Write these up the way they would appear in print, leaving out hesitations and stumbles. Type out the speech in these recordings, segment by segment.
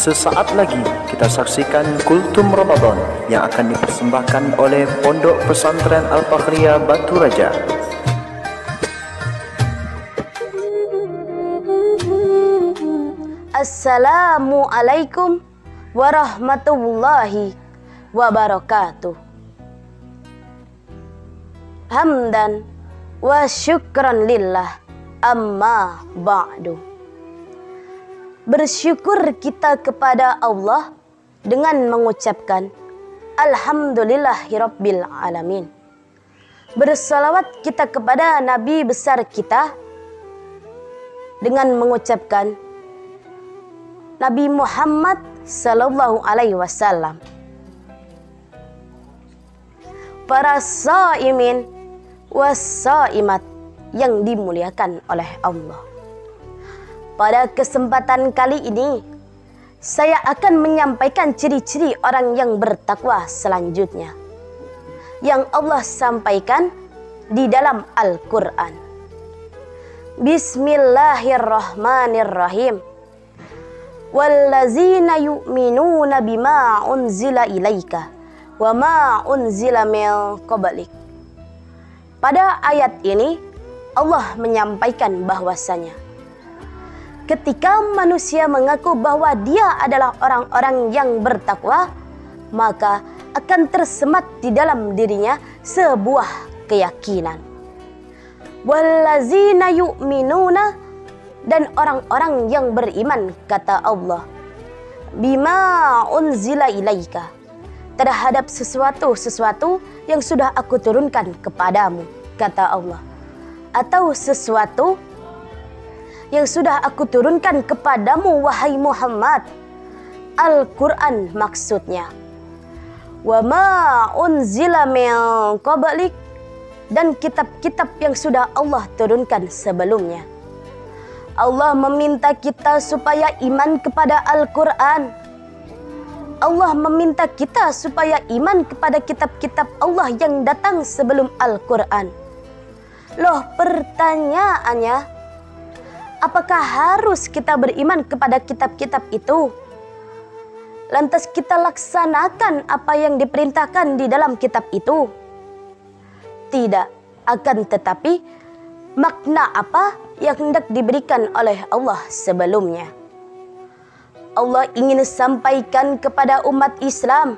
Sesaat lagi kita saksikan Kultum Ramadan yang akan dipersembahkan oleh Pondok Pesantren Al-Fakhriyah Batu Raja. Assalamualaikum warahmatullahi wabarakatuh. Hamdan wa syukran lillah, amma ba'du. Bersyukur kita kepada Allah dengan mengucapkan Alhamdulillahirabbil alamin. Bersalawat kita kepada Nabi besar kita dengan mengucapkan Nabi Muhammad sallallahu alaihi wasallam. Para shaimin was-shaimat yang dimuliakan oleh Allah. Pada kesempatan kali ini, saya akan menyampaikan ciri-ciri orang yang bertakwa selanjutnya yang Allah sampaikan di dalam Al-Quran. Bismillahirrahmanirrahim. Wallazina yu'minuna bima unzila ilaika wa ma unzila min qablik. Pada ayat ini Allah menyampaikan bahwasanya ketika manusia mengaku bahwa dia adalah orang-orang yang bertakwa, maka akan tersemat di dalam dirinya sebuah keyakinan. Wallazina yu'minuna, dan orang-orang yang beriman, kata Allah, bima unzila ilaika, terhadap sesuatu yang sudah aku turunkan kepadamu, kata Allah, atau sesuatu yang sudah aku turunkan kepadamu wahai Muhammad, Al-Quran maksudnya. Wa ma unzila min qablik, dan kitab-kitab yang sudah Allah turunkan sebelumnya. Allah meminta kita supaya iman kepada Al-Quran. Allah meminta kita supaya iman kepada kitab-kitab Allah yang datang sebelum Al-Quran. Loh, pertanyaannya, apakah harus kita beriman kepada kitab-kitab itu? Lantas kita laksanakan apa yang diperintahkan di dalam kitab itu? Tidak, akan tetapi makna apa yang hendak diberikan oleh Allah sebelumnya. Allah ingin sampaikan kepada umat Islam,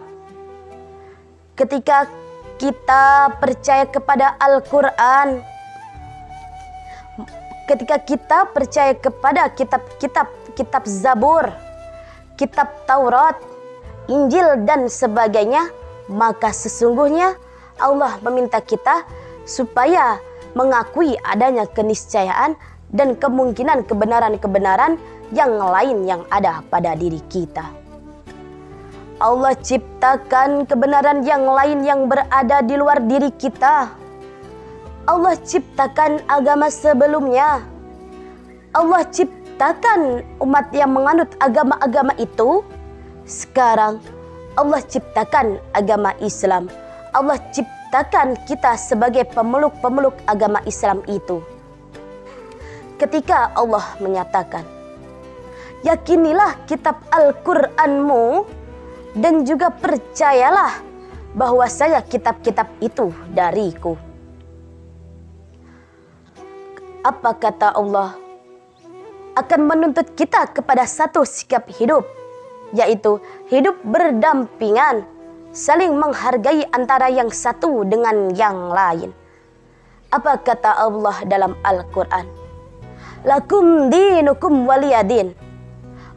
ketika kita percaya kepada Al-Quran, ketika kita percaya kepada kitab Zabur, kitab Taurat, Injil dan sebagainya, maka sesungguhnya Allah meminta kita supaya mengakui adanya keniscayaan dan kemungkinan kebenaran-kebenaran yang lain yang ada pada diri kita. Allah ciptakan kebenaran yang lain yang berada di luar diri kita. Allah ciptakan agama sebelumnya. Allah ciptakan umat yang menganut agama-agama itu. Sekarang Allah ciptakan agama Islam. Allah ciptakan kita sebagai pemeluk-pemeluk agama Islam itu. Ketika Allah menyatakan, yakinilah kitab Al-Quranmu dan juga percayalah bahwasanya kitab-kitab itu dariku. Apa kata Allah? Akan menuntut kita kepada satu sikap hidup, yaitu hidup berdampingan, saling menghargai antara yang satu dengan yang lain. Apa kata Allah dalam Al-Quran? Lakum dinukum waliyadin.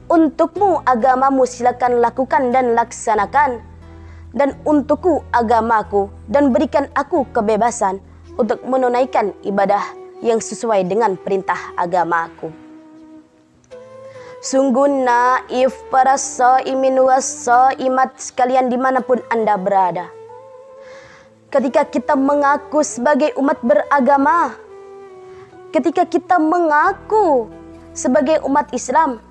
Untukmu agamamu silakan lakukan dan laksanakan, dan untukku agamaku, dan berikan aku kebebasan untuk menunaikan ibadah yang sesuai dengan perintah agamaku. Sungguh naif para shaimin was-shaimat sekalian dimanapun Anda berada. Ketika kita mengaku sebagai umat beragama, ketika kita mengaku sebagai umat Islam,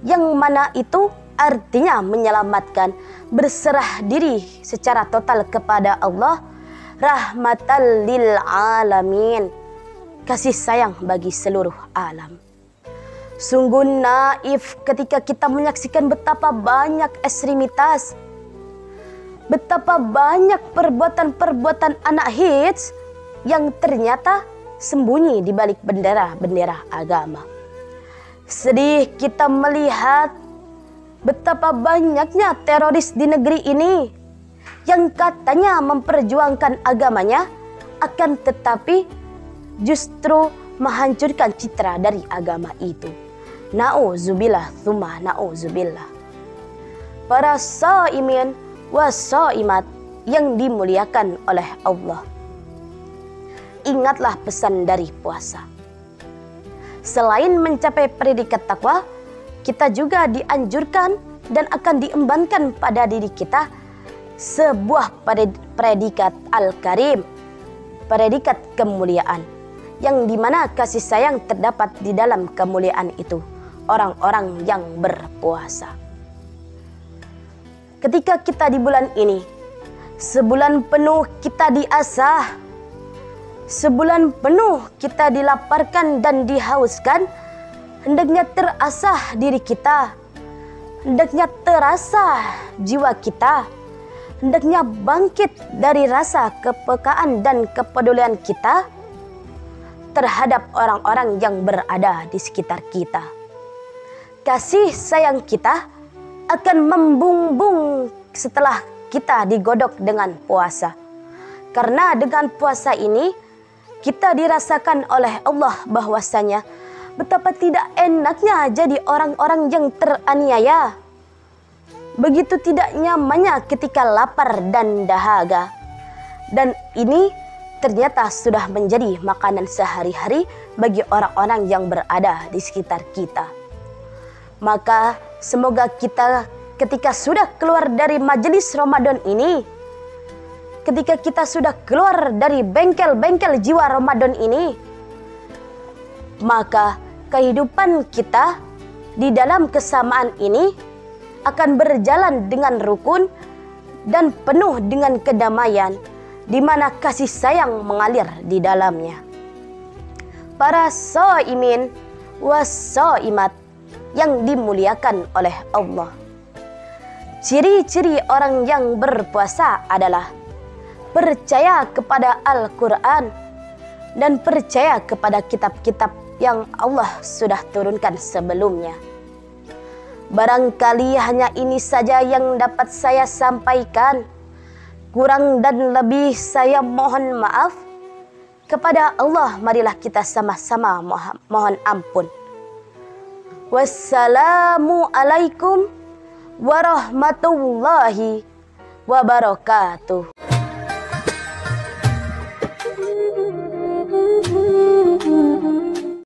yang mana itu artinya menyelamatkan, berserah diri secara total kepada Allah, rahmatan lil alamin, kasih sayang bagi seluruh alam. Sungguh naif ketika kita menyaksikan betapa banyak ekstremitas, betapa banyak perbuatan-perbuatan anak hits yang ternyata sembunyi di balik bendera-bendera agama. Sedih kita melihat betapa banyaknya teroris di negeri ini yang katanya memperjuangkan agamanya, akan tetapi justru menghancurkan citra dari agama itu. Na'udzubillah, tsumma na'udzubillah. Para shaimin wa shaimat yang dimuliakan oleh Allah, ingatlah pesan dari puasa. Selain mencapai predikat takwa, kita juga dianjurkan dan akan diembankan pada diri kita sebuah predikat Al-Karim, predikat kemuliaan, yang dimana kasih sayang terdapat di dalam kemuliaan itu, orang-orang yang berpuasa. Ketika kita di bulan ini, sebulan penuh kita diasah, sebulan penuh kita dilaparkan dan dihauskan, hendaknya terasah diri kita, hendaknya terasa jiwa kita, hendaknya bangkit dari rasa kepekaan dan kepedulian kita terhadap orang-orang yang berada di sekitar kita. Kasih sayang kita akan membumbung setelah kita digodok dengan puasa. Karena dengan puasa ini kita dirasakan oleh Allah bahwasanya betapa tidak enaknya jadi orang-orang yang teraniaya. Begitu tidak nyamannya ketika lapar dan dahaga. Dan ini ternyata sudah menjadi makanan sehari-hari bagi orang-orang yang berada di sekitar kita. Maka semoga kita ketika sudah keluar dari majelis Ramadan ini, ketika kita sudah keluar dari bengkel-bengkel jiwa Ramadan ini, maka kehidupan kita di dalam kesamaan ini akan berjalan dengan rukun dan penuh dengan kedamaian, di mana kasih sayang mengalir di dalamnya. Para shaimin was shaimat yang dimuliakan oleh Allah. Ciri-ciri orang yang berpuasa adalah percaya kepada Al-Quran dan percaya kepada kitab-kitab yang Allah sudah turunkan sebelumnya. Barangkali hanya ini saja yang dapat saya sampaikan. Kurang dan lebih saya mohon maaf. Kepada Allah marilah kita sama-sama mohon ampun. Wassalamualaikum warahmatullahi wabarakatuh.